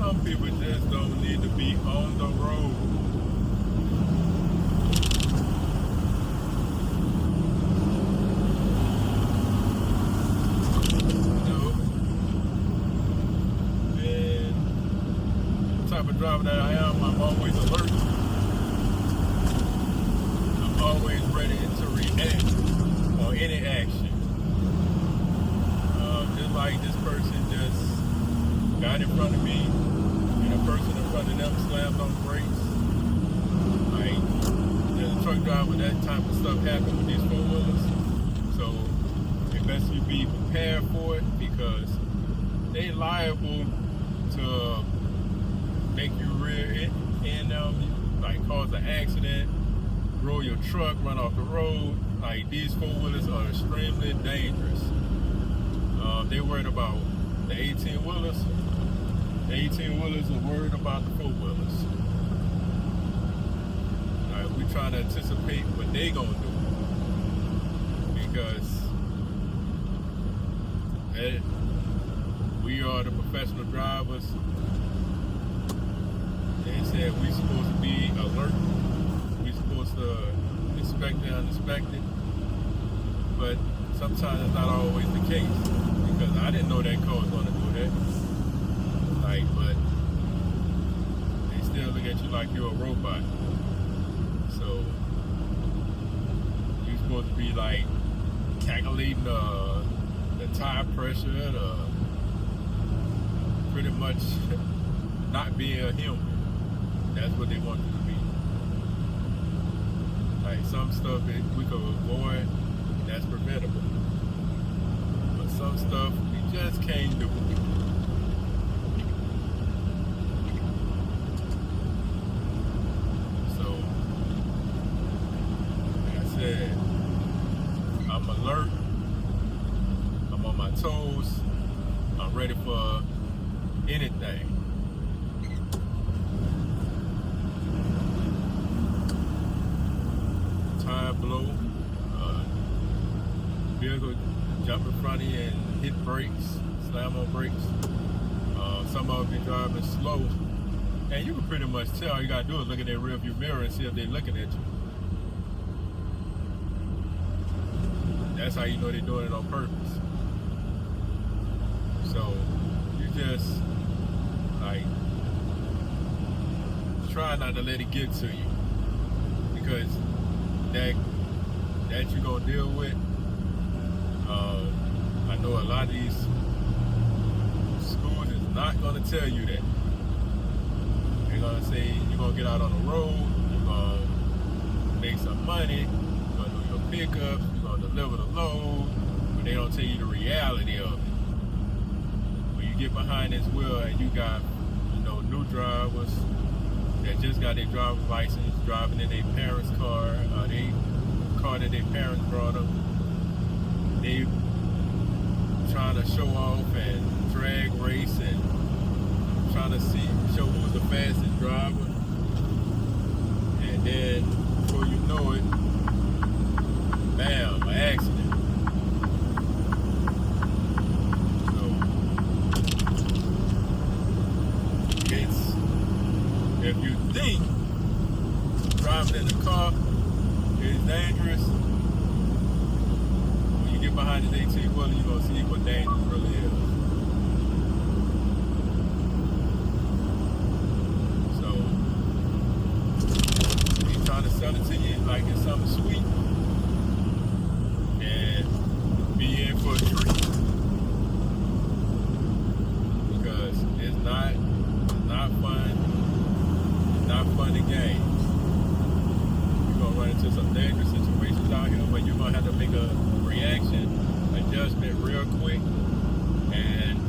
some people just don't need to be on the road. Type of driver that I am, I'm always alert. I'm always ready to react on any action. Just like this person just got in front of me, and a person in front of them slammed on brakes. Like, there's a truck driver, that type of stuff happens with these four-wheelers. So it's best you be prepared for it, because they liable to make you rear end them, like cause an accident, roll your truck, run off the road. Like, these four-wheelers are extremely dangerous. They worried about the 18-wheelers. The 18-wheelers are worried about the four-wheelers. We trying to anticipate what they gonna do, because we are the professional drivers. They said we supposed to be alert. We supposed to expect the unexpected. But sometimes it's not always the case, because I didn't know that car was going to do that. Like, but they still look at you like you're a robot. So you're supposed to be like calculating the tire pressure, pretty much not being a human. That's what they want you to be. Like, some stuff that we could avoid, that's preventable. But some stuff we just can't do. So, like I said, I'm alert. I'm on my toes. I'm ready for anything. Tire blow, vehicle jump in front of you and hit brakes, slam on brakes. Some of them be driving slow, and you can pretty much tell. All you gotta do is look in their rear view mirror and see if they're looking at you. That's how you know they're doing it on purpose. So you just like try not to let it get to you, because that you're gonna deal with. I know a lot of these schools is not gonna tell you that. They're gonna say you're gonna get out on the road, you're gonna make some money, you're gonna do your pickups, you're gonna deliver the load, but they don't tell you the reality of it. When you get behind this wheel and you got, new drivers that just got their driver's license, driving in their parents' car, they car that their parents brought them. They trying to show off and drag race and trying to show who's the fastest driver. And then before you know it, bam, an accident. So if you think driving in the car is dangerous, when you get behind this 18-wheeler, you're going to see what dangerous really is. So, he's trying to sell it to you like it's something sweet, and be in for a treat. Because it's not fun. It's not fun to game. Run into some dangerous situations out here where you're going to have to make a reaction, adjustment real quick. And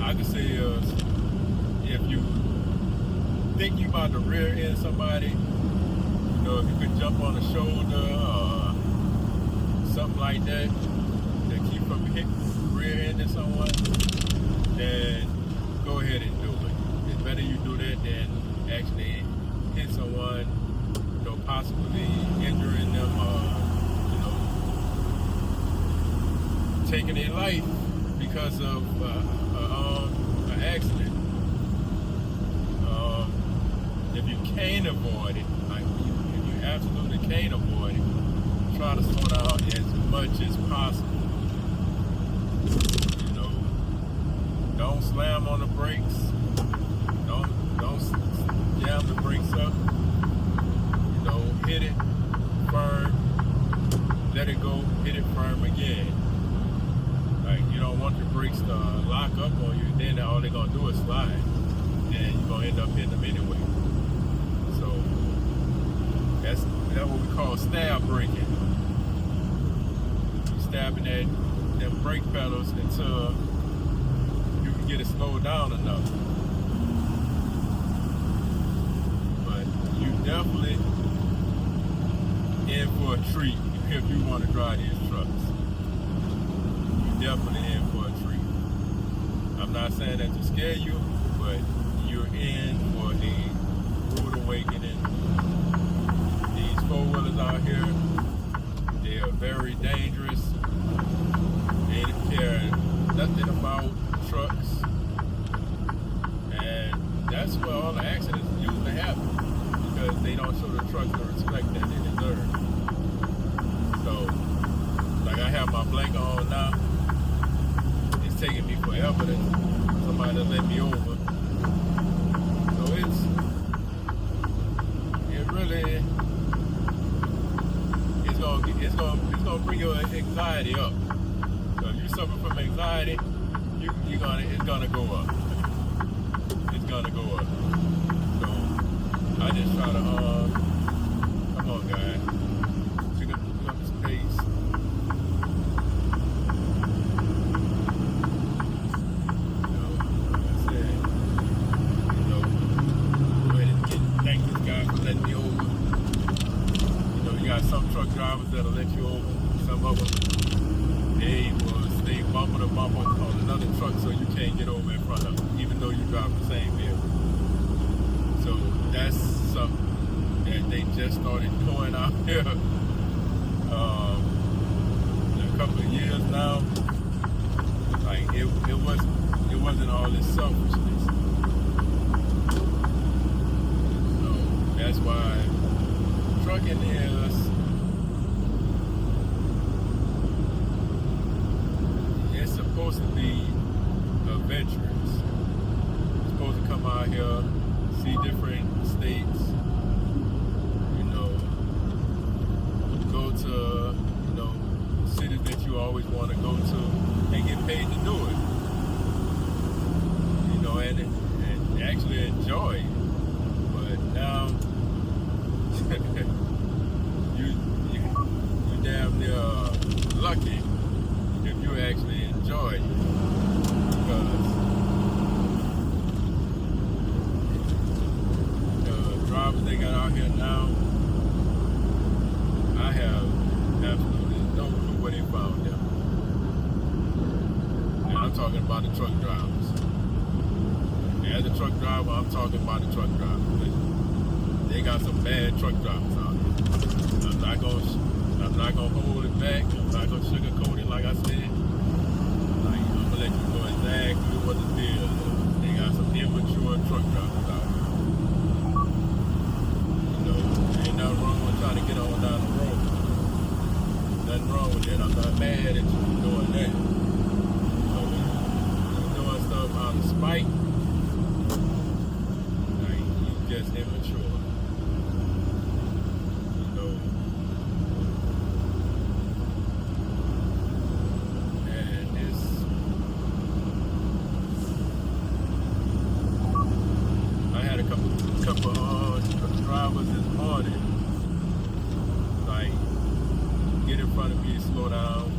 I can say if you think you about to rear end somebody, if you could jump on the shoulder or something like that to keep from rear ending someone, then go ahead and do it. It's better you do that than actually hit someone, possibly injuring them, taking their life because of avoid it, like if you absolutely can't avoid it, try to slow down as much as possible. You know, don't slam on the brakes. Don't jam the brakes up. You know, hit it firm, let it go, hit it firm again. Like, you don't want your brakes to lock up on you, then all they're gonna do is slide, and you're gonna end up hitting them anyway. So that's what we call stab braking. You're stabbing at them brake pedals until you can get it slowed down enough. But you definitely in for a treat if you want to drive these trucks. You're definitely in for a treat. I'm not saying that to scare you, but you're in for a rude awakening. These four-wheelers out here, they are very dangerous. They don't care nothing about trucks. And that's where all the accidents usually happen, because they don't show the trucks the respect that they deserve. So, like, I have my blanket on now. It's taking me forever to somebody to let me over. So it's gonna bring your anxiety up. So if you suffer from anxiety, it's gonna go up. It's gonna go up. So I just try to come on, guys. Pick up the pace. Some truck drivers that'll let you over. Some of them, they will stay bumper to bumper on another truck so you can't get over in front of them, even though you drive the same vehicle. So that's something that they just started doing out here a couple of years now. Like it wasn't all this selfishness. So that's why trucking is, it's supposed to be adventurous. You're supposed to come out here, see different states, you know, go to, you know, cities that you always want to go to and get paid to do it. You know, and actually enjoy it. But now you damn near lucky if you actually enjoy it, because the drivers they got out here now, I have absolutely no clue where they found them. And I'm talking about the truck drivers. As a truck driver, I'm talking about the truck drivers. They got some bad truck drivers out here. I'm not gonna hold it back. I'm not gonna sugarcoat it, like I said. Like, I'm gonna let you know exactly what the deal is. They got some immature truck drivers out here. You know, ain't nothing wrong with trying to get on down the road. Nothing wrong with that. I'm not mad at you for doing that. But when you're doing stuff out of spite, like, you just immature. Couple drivers this morning, like, get in front of me, slow down,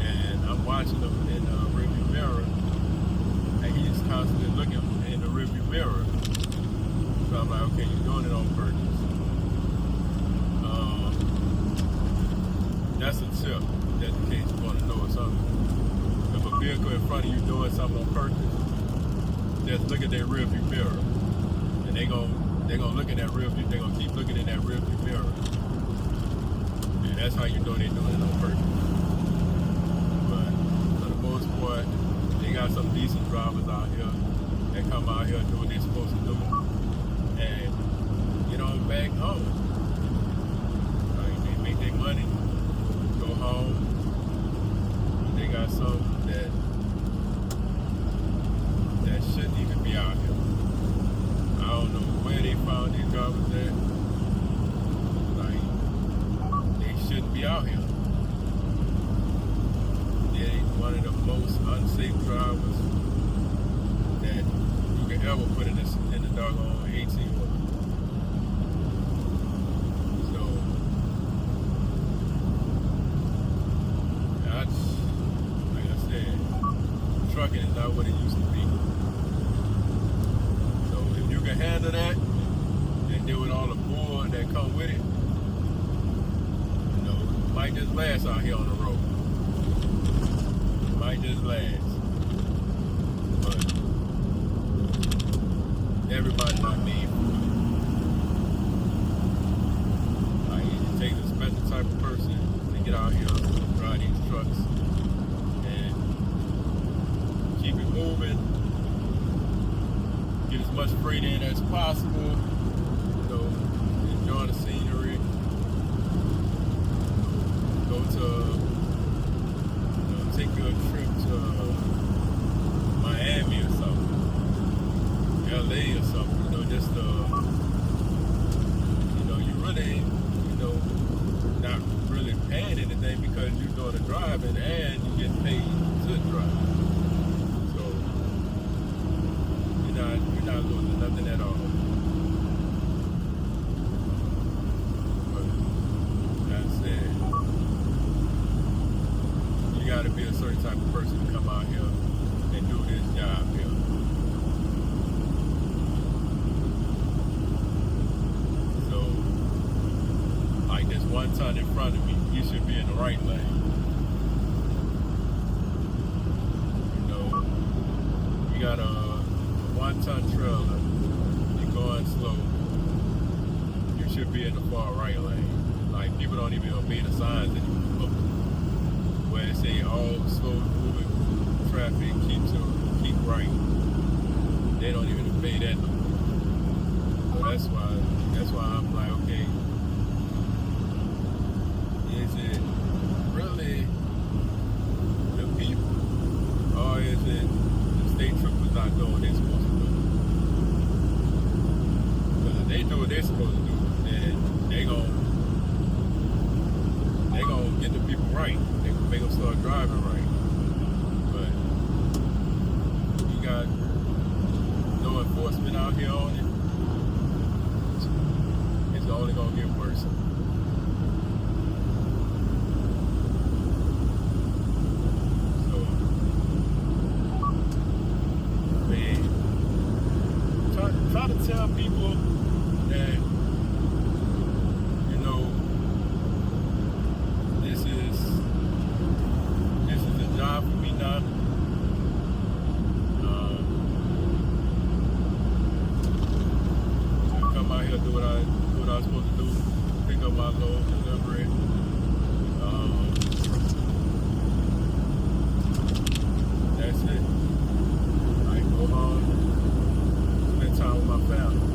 and I'm watching them in the rearview mirror, and he's constantly looking in the rearview mirror. So I'm like, okay, you're doing it on purpose. That's a tip, just in case you want to know something. If a vehicle in front of you doing something on purpose, just look at their rearview mirror. And they're gonna look in that rearview. They're gonna keep looking in that rearview mirror. And that's how you know they're doing it on purpose. But for the most part, they got some decent drivers out here that come out here and do what they're supposed to do. And back home. Like they make their money, go home. They got some that shouldn't even be out here. I don't know where they found these drivers at. Like they shouldn't be out here. They're one of the most unsafe drivers that you could ever put in the doggone 18 wheeler. So that's, like I said, trucking is not what it used to be. So if you can handle that and deal with all the bull that come with it, you know, it might just last out here on the road. It might just last. But everybody's not made for it. Like, it takes a special type of person to get out here and drive these trucks and keep it moving, get as much freight in as possible, you know, enjoy the scenery, go to, you know, take a trip to Miami or something. LA or something, you know, just you know, you really, you know, not really paying anything because you're doing the driving and you get paid to drive. So you're not losing nothing at all. But that said, you gotta be a certain type of person to come out here and do this job here. One ton in front of me, you should be in the right lane. You know, you got a 1 ton trailer, you're going slow, you should be in the far right lane. Like, people don't even obey the signs anymore. Where it say all slow moving traffic keep right. They don't even obey that no more. So that's why I'm like, okay, is it really the people, or is it the state troopers not doing what they're supposed to do? Because if they do what they're supposed to do, then they gonna get the people right. They gonna make them start driving right. But you got no enforcement out here on it. It's only gonna get worse. Try to tell people that, you know, this is a job for me now. I come out here, do what I'm supposed to do, pick up my load, deliver it. That's it. I go home, spend time with my family.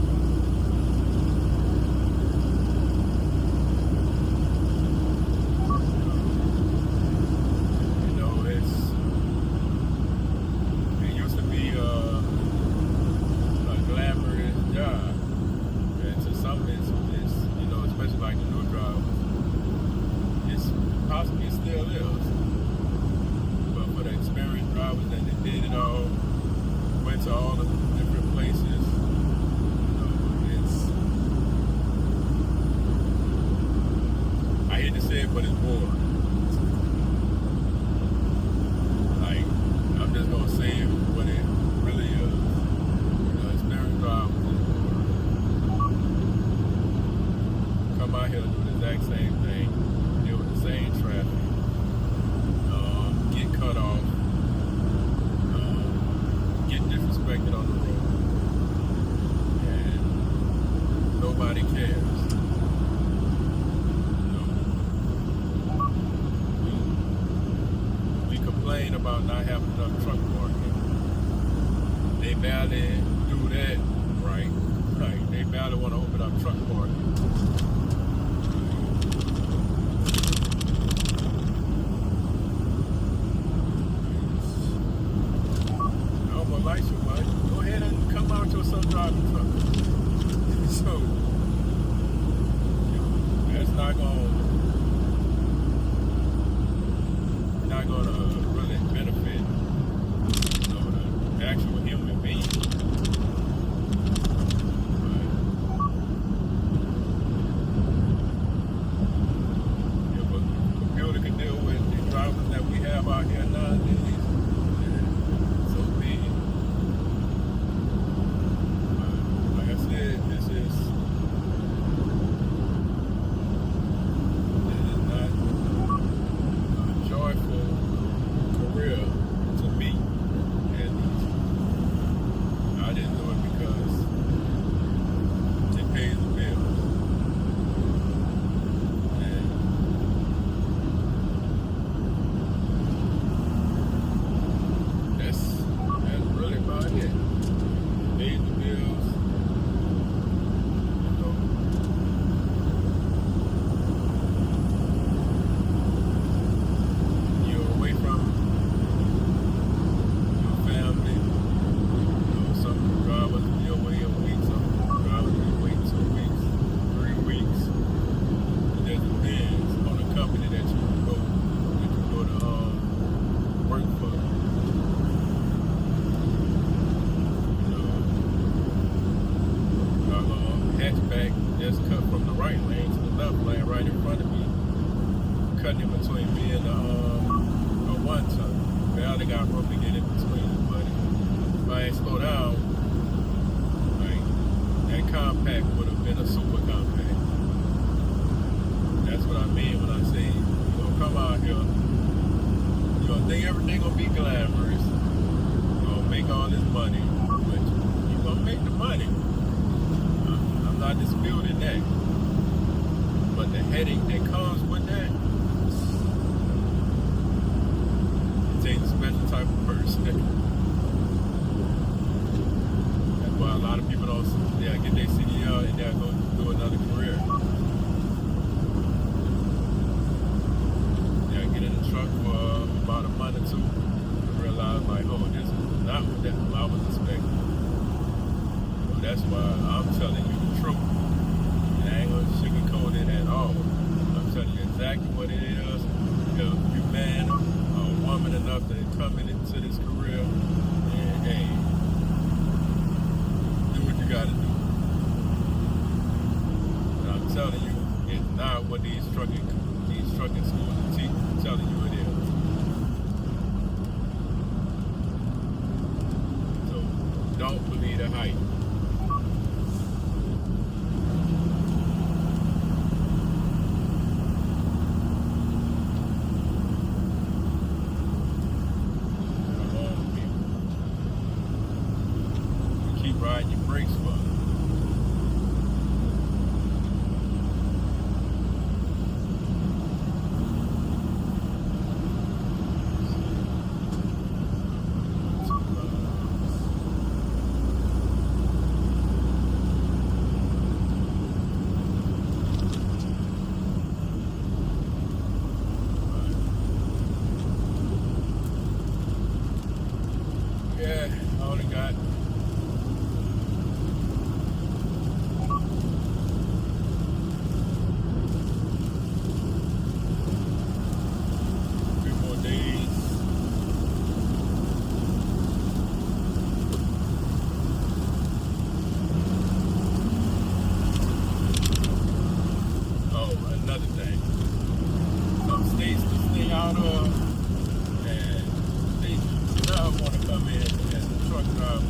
You know, it used to be a glamorous job, and to some it's you know, especially like the new drivers, it's possibly still is. But for the experienced drivers that they did it all, went to all the different places, I hate to say it, but it's boring. Like, I'm just gonna say it what it really is. You know, experienced drivers is boring. Come out here and do the exact same thing, deal with the same traffic, get cut off, get disrespected on the road, and nobody cares. We complain about not having enough truck parking. They barely do that right. Right, they barely want to open up truck parking. I almost like you, but go ahead and come out your self-driving truck. So that's not gonna really benefit, the actual human being. That we have out here nowadays, so big. Like I said, this is not a joyful career to me, and I didn't do it because it pays the bills. Hatchback just cut from the right lane to the left lane right in front of me, cutting in between me and a one-ton. Barely got room to get in between it, but if I ain't slow down, like, that compact would have been a super compact. That's what I mean when I say, come out here, think everything gonna be glamorous, gonna make all this money, but you gonna make the money. I'm not disputing that, but the headache that comes with that, it takes a special type of person. That's why a lot of people don't get their CDL and they'll go do another career. They'll get in the truck for about a month or two and realize, like, oh, this is not what I was expecting. So that's why I'm telling you the truth. And I ain't gonna sugarcoat it at all. I'm telling you exactly what it is. If you man or woman enough to come into this career, and hey, do what you gotta do. And I'm telling you, it's not what these trucking schools are teaching. I'm telling you it is. So don't believe the hype. Riding your brakes for it. Yeah, I only got 2 more days. Oh, another thing. Some states to stay out of, and they do not want to come in as a truck driver.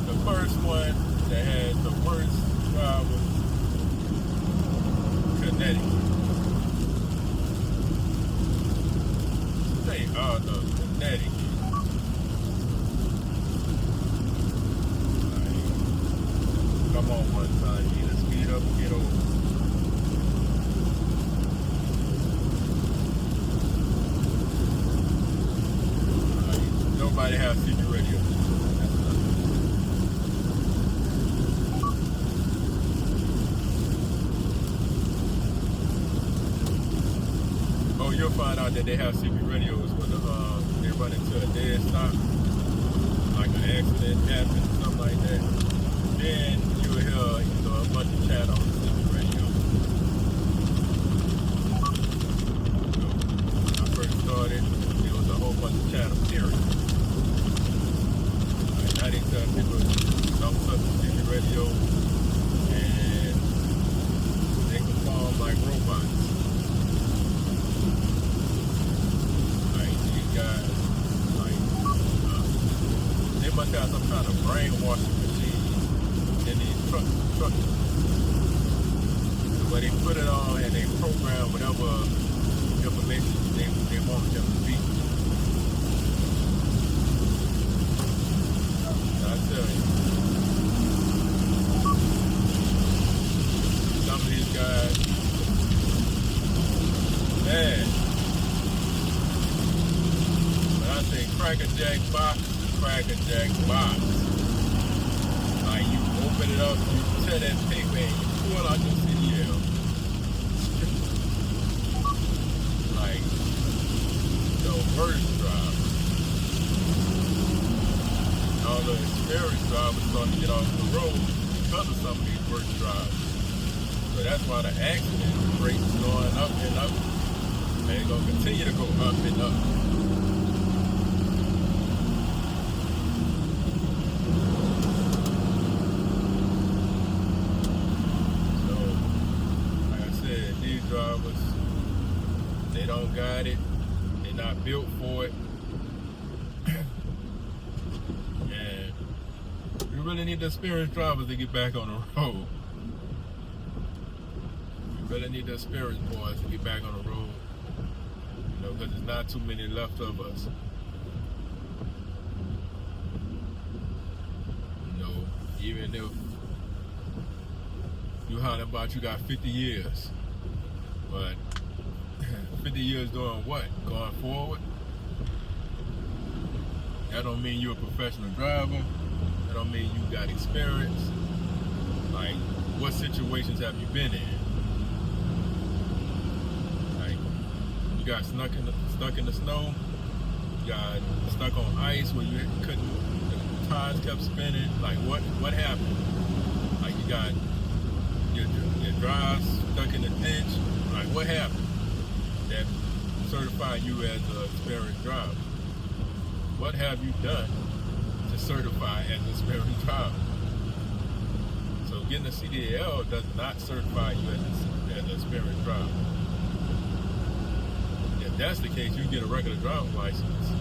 The first one that had the worst driver, Connecticut. State out of Connecticut. Like, come on one time, you need to speed up and get over. Nobody has secret radio. you'll find out that they have CB radios when they run into a dead stop, like an accident happened, something like that. Then you'll hear, a bunch of chat on the CB radio. So, when I first started, there was a whole bunch of chat of period. Now they tell people don't touch the CB radio and they perform like robots. Guys, they must have some kind of brainwashing machine in these trucks where they put it on and they program whatever information they want them to be. I tell you, some of these guys, man. I say Cracker Jack box. Like you open it up, you tear that paper and you pull out your CDL. Like the worst driver. All the experienced drivers starting to get off the road because of some of these worst drivers. So that's why the accident rate is going up and up. And it's going to continue to go up and up. Drivers, they don't got it, they're not built for it, and you really need the experienced drivers to get back on the road. You really need the experienced boys to get back on the road, because there's not too many left of us. Even if you holler about you got 50 years, but 50 years doing what? Going forward? That don't mean you're a professional driver. That don't mean you got experience. Like, what situations have you been in? Like, you got stuck in the snow. You got stuck on ice where you couldn't, the tires kept spinning. Like, what happened? Like, you got your drive stuck in the ditch. Like, what happened that certified you as an experienced driver? What have you done to certify as an experienced driver? So getting a CDL does not certify you as an experienced driver. If that's the case, you can get a regular driver's license.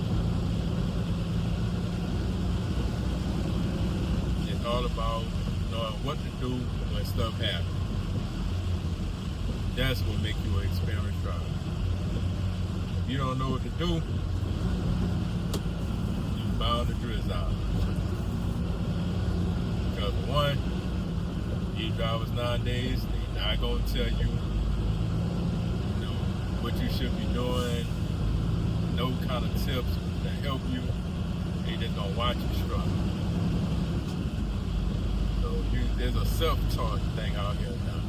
It's all about knowing what to do when stuff happens. That's what makes you an experienced driver. If you don't know what to do, you're bound to drizzle out. Because one, these drivers nowadays, they're not going to tell you, what you should be doing, no kind of tips to help you. They just going to watch you struggle. So there's a self-taught thing out here now.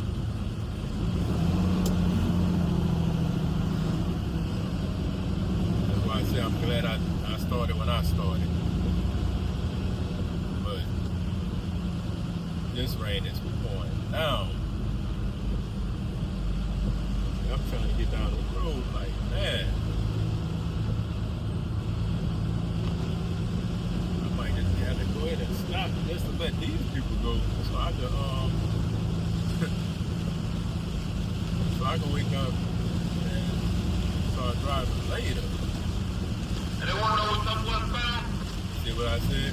I say I'm glad I started when I started. But this rain is pouring down. I'm trying to get down the road like, man. I might just have to go ahead and stop just to let these people go so I can wake up and start driving later. And they want to know what's up, westbound? See what I said?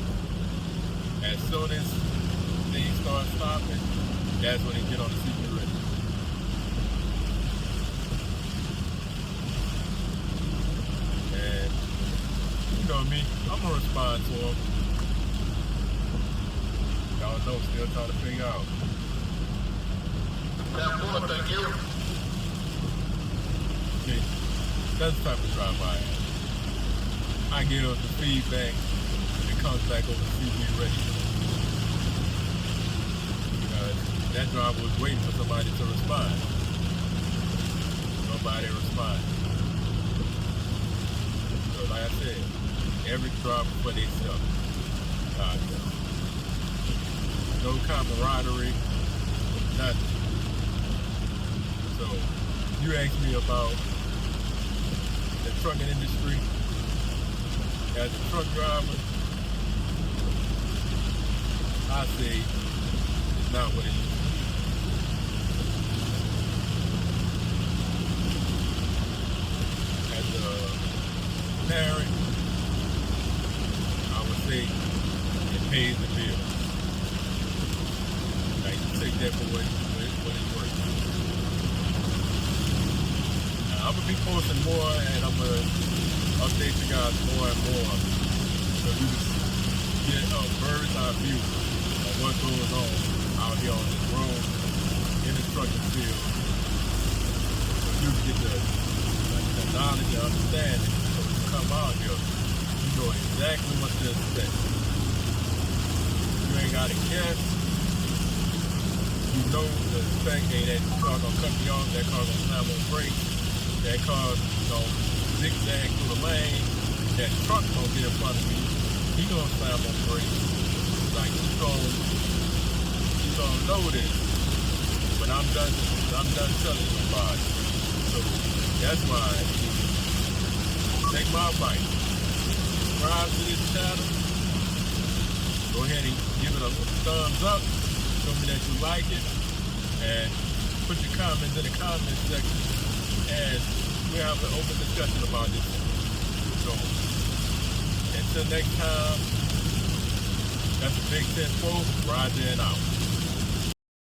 As soon as things start stopping, that's when they get on the CB radio. And you know me, I'm gonna respond to them. Y'all know, still trying to figure out. That's cool, thank you. Okay, that's the type of drive I am. I give the feedback and it comes back over CB radio. Because that driver was waiting for somebody to respond. Nobody responded. But like I said, every drop for themselves. No camaraderie, nothing. So you asked me about the trucking industry as a truck driver. I say it's not what it is. As a parent, I would say it pays the bill. Like, you take that for what it's worth. Now, I'm going to be posting more, and I'm going to update you guys more and more so you can get a bird's eye view of what goes on out here on this road in the trucking field. So you can get the knowledge and understanding. So when you come out here, you know exactly what to expect. You ain't got to guess. You know the expect. Hey, that car gonna cut me off. That car gonna slam on brakes. That car gonna zigzag through the lane. That truck gonna get in front of me. He gonna slam on brakes. Like, you gonna know this. But I'm done telling you about it. So that's why take my advice. Subscribe to this channel. Go ahead and give it a thumbs up. Show me that you like it. And put your comments in the comment section. And we have an open discussion about this. So until next time, that's a Big 10-4, Roger and out.